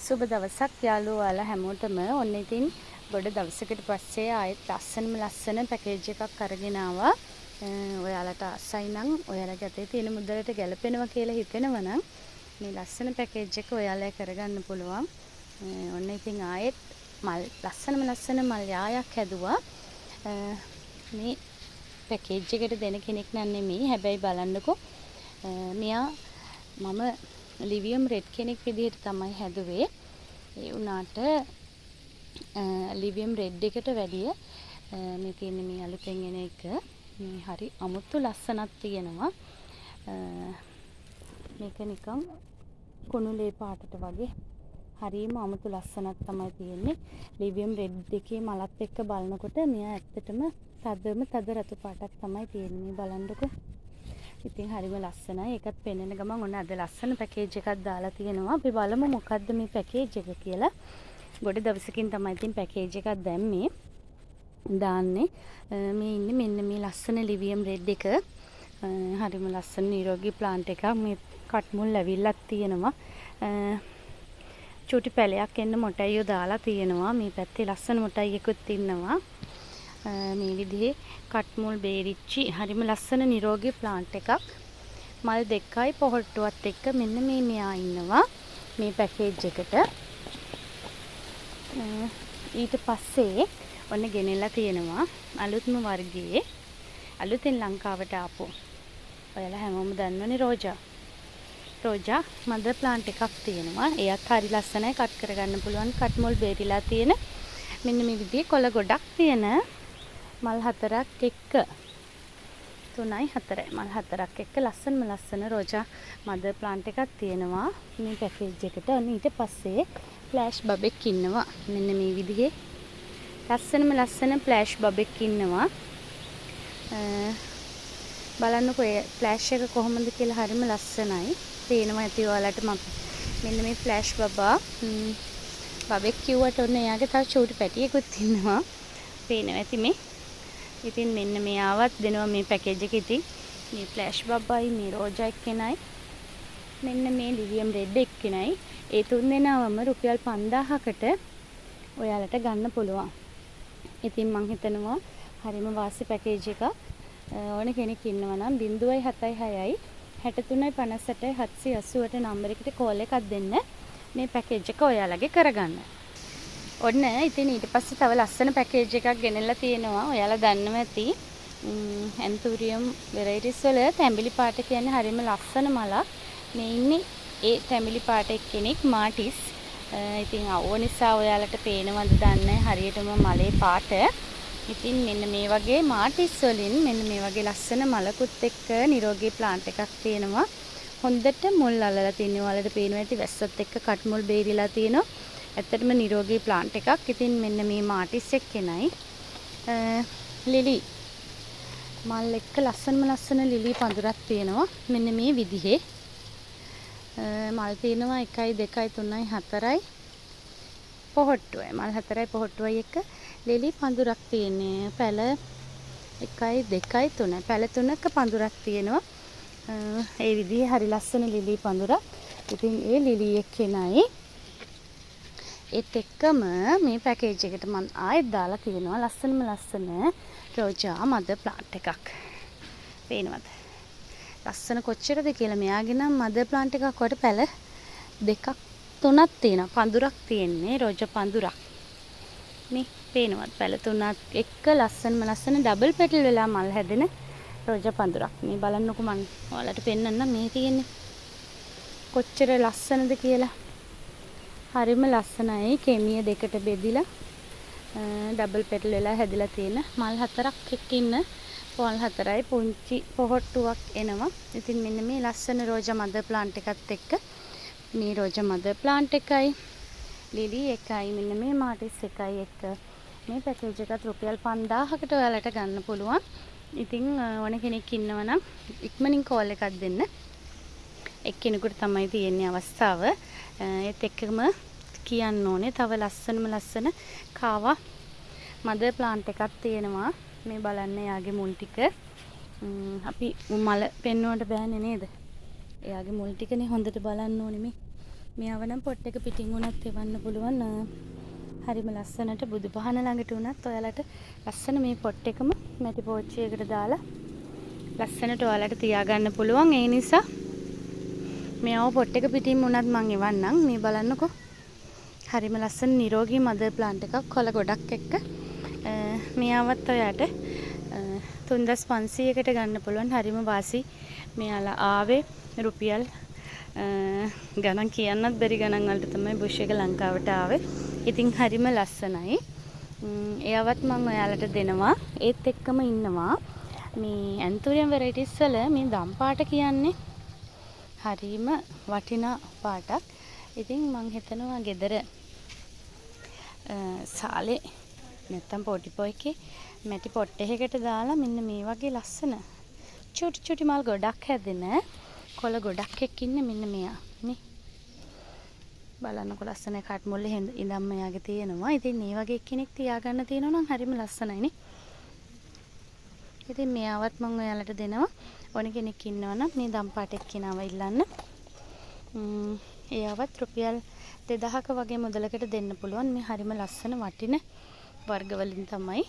සුබ දවසක් යාළුවෝ ඔයාලා හැමෝටම. ඔන්න ඉතින් ගොඩ දවසකට පස්සේ ආයෙත් ලස්සන පැකේජ් එකක් අරගෙන ආවා. ඔයාලට ආසයි නම් ඔයාලගේ අතේ තියෙන මුදලට ගැලපෙනවා කියලා හිතෙනවා නම් මේ ලස්සන පැකේජ් එක ඔයාලා කරගන්න පුළුවන්. ඔන්න ඉතින් ආයෙත් ලස්සන මල් යායක් හැදුවා. මේ පැකේජ් එකට දෙන කෙනෙක් නන් නෙමෙයි. හැබැයි බලන්නකෝ මෙයා මම ලිවියම් රෙඩ් කෙනෙක් විදිහට තමයි හැදුවේ. ඒ වුණාට ලිවියම් රෙඩ් එකට වැඩිය මේ තියෙන මේ අලුතෙන් එන එක මේ හරි අමුතු ලස්සනක් තියෙනවා. මේක නිකන් කුණුලේ පාටට වගේ හරිම අමුතු ලස්සනක් තමයි තියෙන්නේ. ලිවියම් රෙඩ් එකේ මලත් එක්ක බලනකොට මෙයා ඇත්තටම තද රතු පාටක් තමයි තියෙන්නේ. බලන්නකෝ. ඉතින් හරිම ලස්සනයි. ඒකත් පෙන්වන ගමන් ඔන්න අද ලස්සන පැකේජ් එකක් දාලා තියෙනවා. අපි බලමු මොකද්ද මේ පැකේජ් එක කියලා. ගොඩ දවසකින් තමයි ඉතින් පැකේජ් එකක් දැම්මේ. දාන්නේ. මේ ඉන්නේ මෙන්න මේ ලස්සන ලිවියම් රෙඩ් එක. හරිම ලස්සන නිරෝගී ප්ලාන්ට් එකක්. මේ කට් මුල් ඇවිල්ලක් තියෙනවා. චූටි පැලයක් එන්න මොටයියෝ දාලා තියෙනවා. මේ පැත්තේ ලස්සන මොටයියකුත් ඉන්නවා. මේ විදිහේ කට් මුල් බේරිච්චි හරිම ලස්සන නිරෝගී ප්ලාන්ට් එකක්. මල් දෙකයි පොහොට්ටුවත් එක්ක මෙන්න මේ මෙයා ඉන්නවා මේ පැකේජ් එකට. ඊට පස්සේ ඔන්න ගෙනෙලා තියෙනවා අලුත්ම වර්ගයේ අලුතෙන් ලංකාවට ආපු ඔයාලා හැමෝම දන්නවනේ රෝජා මදර් ප්ලාන්ට් එකක් තියෙනවා. එයත් හරි ලස්සනයි. කට් කරගන්න පුළුවන්. කට් මුල් බේරිලා තියෙන මෙන්න මේ විදිහේ කොළ ගොඩක් තියෙන මල් 4ක් එක්ක 3යි 4යි මල් 4ක් එක්ක ලස්සන රෝජා මදර් ප්ලාන්ට් එකක් තියෙනවා මේ පැකේජ් එකට. ඊට පස්සේ ෆ්ලෑෂ් බබෙක් ඉන්නවා. මෙන්න මේ විදිහේ ලස්සන ෆ්ලෑෂ් බබෙක් ඉන්නවා. බලන්නකෝ ඒ ෆ්ලෑෂ් එක කොහොමද කියලා. හරිම ලස්සනයි. පේනවා ඇති ඔයාලට මෙන්න මේ ෆ්ලෑෂ් බබෙක් කිව්වට ඔන්න එයාගේ තව චූටි පැටියෙකුත් ඉන්නවා. පේනවා ඇති මේ. ඉතින් මෙන්න මෙයාවත් දෙනවා මේ පැකේජ් එකේ. ඉතින් මේ ෆ්ලෑෂ් බබ්බයි මේ රෝජා එක්කෙනයි මෙන්න මේ ලිවියම් රෙඩ් එක්කෙනයි ඒ තුන් දෙනාවම රුපියල් 5000කට ඔයාලට ගන්න පුළුවන්. ඉතින් මං හිතනවා හරිම වාසි පැකේජ් එකක්. ඕන කෙනෙක් ඉන්නවා නම් 076යි 63යි 58යි 780ට නම්බර එකට කෝල් එකක් දෙන්න මේ පැකේජ් එක ඔයාලගේ කරගන්න. ඔන්න ඉතින් ඊට පස්සේ තව ලස්සන පැකේජ් එකක් ගෙනල්ලා තියෙනවා. ඔයාලා දන්නවා ඇති ඇන්තූරියම් වෙරයිටිස් වල තැඹිලි පාට කියන්නේ හරිම ලස්සන මලක්. මේ ඉන්නේ ඒ තැඹිලි පාට එක්කෙනෙක් මාටිස්. ඉතින් අවෝ නිසා ඔයාලට පේනවද දන්නේ හරියටම මලේ පාට. ඉතින් මෙන්න මේ වගේ මාටිස් වලින් මෙන්න මේ වගේ ලස්සන මලකුත් එක්ක නිරෝගී ප්ලාන්ට් එකක් තියෙනවා. හොඳට මුල් අල්ලලා තියෙනවා. ඔයාලට පේනවා ඇති වැස්සත් එක්ක කට් මුල් බේරිලා තියෙනවා. ඇත්තටම නිරෝගී ප්ලාන්ට් එකක්. ඉතින් මෙන්න මේ මාටිස් එක්කෙනයි ලිලි මල් එක්ක ලස්සන ලිලි පඳුරක් තියෙනවා. මෙන්න මේ විදිහේ මල් තියෙනවා 1යි 2යි 3යි 4යි පොහොට්ටුවයි මල් 4යි පොහොට්ටුවයි එක්ක ලිලි පඳුරක් තියෙන්නේ. පැල 1යි 2යි 3යි පැල 3ක පඳුරක් තියෙනවා. ඒ විදිහේ හරි ලස්සන ලිලි පඳුරක්. ඉතින් ඒ ලිලි එක්කෙනයි ඒත් එක්කම මේ පැකේජ් එකට මම ආයෙත් දාලා තියෙනවා ලස්සන රෝජා මදර් ප්ලාන්ට් එකක්. පේනවද? ලස්සන කොච්චරද කියලා. මෙයාගේ නම් මදර් ප්ලාන්ට් එකක් වට පැල 2ක් 3ක් තියෙනවා. පඳුරක් තියෙන්නේ රෝජා පඳුරක්. මේ පේනවද? පැල 3ක් එක්ක ලස්සන ඩබල් පෙටල් වෙලා මල් හැදෙන රෝජා පඳුරක්. මේ බලන්නකෝ මම ඔයාලට පෙන්නන්නම් මේ තියෙන්නේ කොච්චර ලස්සනද කියලා. හරිම ලස්සනයි. කෙමිය දෙකට බෙදිලා ඩබල් පෙටල් වෙලා හැදිලා තියෙන මල් 4ක් එක්ක ඉන්න පොල් 4යි පුංචි පොහොට්ටුවක් එනවා. ඉතින් මෙන්න මේ ලස්සන රෝජා මදර් ප්ලාන්ට් එකත් එක්ක මේ රෝජා මදර් ප්ලාන්ට් එකයි ලිලි එකයි මෙන්න මේ මාටිස් එකයි එක්ක මේ පැකේජ් එකත් රුපියල් 5000කට ඔයාලට ගන්න පුළුවන්. ඉතින් ඕන කෙනෙක් ඉන්නවා නම් ඉක්මනින් කෝල් එකක් දෙන්න. එක්කෙනෙකුට තමයි තියෙන්නේ අවස්ථාව. ඒත් එක්කම කියන්න ඕනේ තව ලස්සන කාවා මදර් ප්ලාන්ට් එකක් තියෙනවා. මේ බලන්න එයාගේ මුල් ටික. අපි මල පෙන්වන්නට බෑනේ නේද? එයාගේ මුල් ටිකනේ හොඳට බලන්න ඕනේ මේ. මෙයාව නම් පොට් එක පිටින් උනත් එවන්න පුළුවන්. හරිම ලස්සනට බුදු පහන ළඟට උනත් ඔයාලට ලස්සන මේ පොට් එකම මැටි පෝච්චියකට දාලා ලස්සනට ඔයාලට තියාගන්න පුළුවන්. ඒ නිසා මෙයාව පොට් එක පිටින් උනත් මං එවන්නම්. මේ බලන්නකෝ. හරිම ලස්සන නිරෝගී මදර් ප්ලාන්ට් එකක් කොළ ගොඩක් එක්ක. මෙයාවත් ඔයාට 3500කට ගන්න පුළුවන්. හරිම වාසි. මෙයාලා ආවේ රුපියල් ගණන් කියන්නත් බැරි ගණන් වලට තමයි බුෂ් එක ලංකාවට ආවේ. ඉතින් හරිම ලස්සනයි. එයාවත් මම ඔයාලට දෙනවා. ඒත් එක්කම ඉන්නවා මේ ඇන්තූරියම් වෙරයිටිස් වල මේ දම් පාට කියන්නේ හරිම වටිනා පාටක්. ඉතින් මං හිතනවා ගෙදර සාලේ නැත්තම් පොටිපොයකේ මැටි පොට් එකකට දාලා මෙන්න මේ වගේ ලස්සන චුටි චුටි මල් ගොඩක් හැදෙන කොළ ගොඩක් එක්ක ඉන්න මෙන්න මෙයා නේ. බලන්නකො ලස්සන කට් මුල්ලේ ඉඳන් මෙයාගේ තියෙනවා. ඉතින් මේ වගේ කෙනෙක් තියාගන්න තියෙනවා නම් හරිම ලස්සනයි නේ. ඉතින් මෙයාවත් මම ඔයාලට දෙනවා. ඕන කෙනෙක් ඉන්නවා නම් මේ දම් පාට එක්කිනාව ඉල්ලන්න. එයාවත් රුපියල් 2000ක වගේ මුදලකට දෙන්න පුළුවන්. මේ හරිම ලස්සන වටින වර්ග වලින් තමයි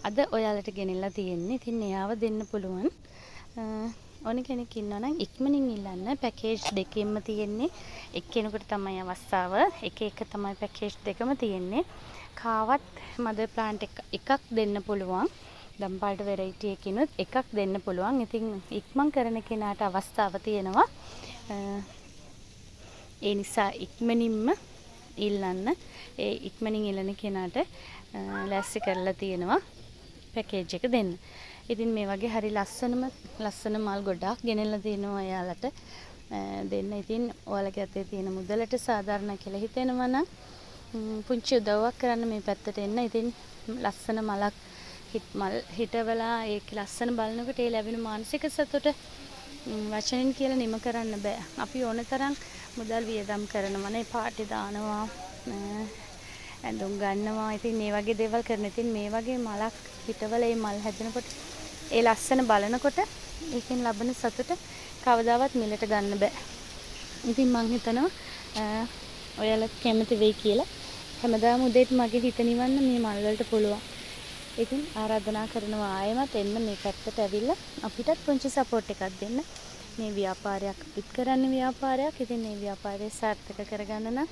අද ඔයාලට ගෙනෙලා තියෙන්නේ. ඉතින් එයාව දෙන්න පුළුවන්. ඕන කෙනෙක් ඉන්නවා නම් ඉක්මනින් ඉල්ලන්න. පැකේජ් දෙකෙන්ම තියෙන්නේ. එක්කෙනෙකුට තමයි අවස්ථාව. එක තමයි පැකේජ් දෙකම තියෙන්නේ. කාවත් මදර් ප්ලාන්ට් එකක් දෙන්න පුළුවන්. දම් පාට වෙරයිටි එකකිනුත් එකක් දෙන්න පුළුවන්. ඉතින් ඉක්මන් කරන කෙනාට අවස්ථාව තියෙනවා. ඒ නිසා ඉක්මනින්ම ඉල්ලන්න. ඒ ඉක්මනින් ඉල්ලන කෙනාට ලෑස්ති කරලා තියෙනවා පැකේජ් එක දෙන්න. ඉතින් මේ වගේ හරි ලස්සන මල් ගොඩක් ගෙනල්ලා තියෙනවා එයාලට දෙන්න. ඉතින් ඔයාලගේ අතේ තියෙන මුදලට සාධාරණ කියලා හිතෙනවා නම් පුංචි උදව්වක් කරන්න මේ පැත්තට එන්න. ඉතින් ලස්සන මලක් හිටවලා ඒක ලස්සන බලනකොට ඒ ලැබෙන මානසික සතුට වචනෙන් කියලා නිම කරන්න බෑ. අපි ඕන තරම් මුදල් වියදම් කරනවා නේ. පාටි දානවා, ඇඳුම් ගන්නවා. ඉතින් මේ වගේ දේවල් කරන. ඉතින් මේ වගේ මලක් හිටවල මේ මල් හැදෙනකොට ඒ ලස්සන බලනකොට ඒකෙන් ලබන සතුට කවදාවත් මිලට ගන්න බෑ. ඉතින් මං හිතනවා ඔයාලා කැමති වෙයි කියලා. හැමදාම උදේට මගේ හිත නිවන්න මේ මල් වලට පුළුවන්. ඉතින් ආරාධනා කරනවා ආයෙමත් එන්න මේ පැත්තට ඇවිල්ලා අපිටත් පුංචි සපෝට් එකක් දෙන්න. මේ ව්‍යාපාරයක් අපිත් කරන්නේ ව්‍යාපාරයක්. ඉතින් මේ ව්‍යාපාරය සාර්ථක කරගන්න නම්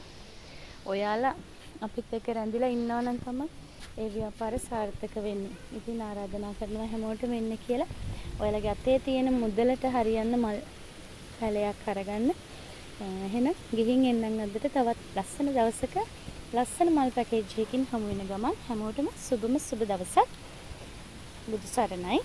ඔයාලා අපිත් එක්ක රැඳිලා ඉන්නවා නම් තමයි ඒ ව්‍යාපාරය සාර්ථක වෙන්නේ. ඉතින් ආරාධනා කරනවා හැමෝටම එන්න කියලා. ඔයාලගේ අතේ තියෙන මුදලට හරියන්න මල් පැලයක් අරගන්න. එහෙනම් ගිහින් එන්නම් අදට තවත් ලස්සන දවසක ලස්සන මල් පැකේජ් එකකින් හමු වෙන ගමන් හැමෝටම සුබම සුබ දවසක්. බුදු සරණයි.